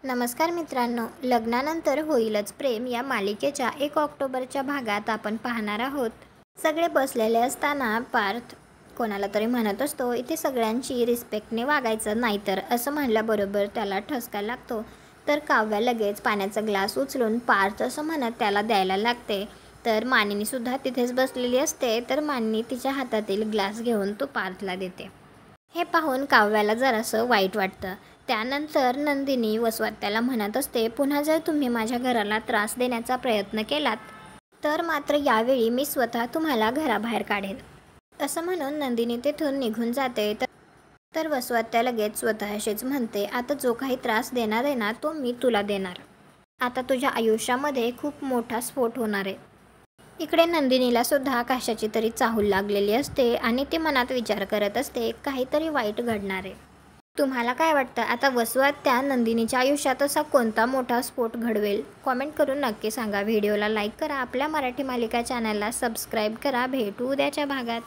नमस्कार मित्रांनो, लग्नानंतर होईलच प्रेम या मालिकेच्या 1 ऑक्टोबरच्या भागात आपण पाहणार आहोत. सगळे बसलेले असताना पार्थ कोणाला तरी म्हणत असतो, इथे सगळ्यांची रिस्पेक्टने वागायचं, नाहीतर असं म्हणल्याबरोबर त्याला ठसका लागतो. तर काव्या लगेच पाण्याचा ग्लास उचलून पार्थ असं म्हणत त्याला द्यायला लागते. तर मानिनीसुद्धा तिथेच बसलेली असते. तर मानिनी तिच्या हातातील ग्लास घेऊन तो पार्थला देते. हे पाहून काव्याला जरासं वाईट वाटतं. त्यानंतर नंदिनी वसवात्याला म्हणत असते, पुन्हा जर तुम्ही माझ्या घराला त्रास देण्याचा प्रयत्न केलात तर मात्र यावेळी मी स्वतः तुम्हाला घराबाहेर काढेन. असं म्हणून नंदिनी तेथून निघून जाते. तर वसवात्या लगेच स्वतःशीच म्हणते, आता जो काही त्रास देणार आहे ना तो मी तुला देणार. आता तुझ्या आयुष्यामध्ये खूप मोठा स्फोट होणार आहे. इकडे नंदिनीला सुद्धा कशाची तरी चाहूल लागलेली असते आणि ती मनात विचार करत असते, काहीतरी वाईट घडणार आहे. तुम्हाला काय वाटतं, आता वसवात्या नंदिनीच्या आयुष्यात असा कोणता मोठा स्फोट घडवेल? कॉमेंट करून नक्की सांगा. व्हिडिओला लाईक करा, आपल्या मराठी मालिका चॅनलला सबस्क्राईब करा. भेटू उद्याच्या भागात.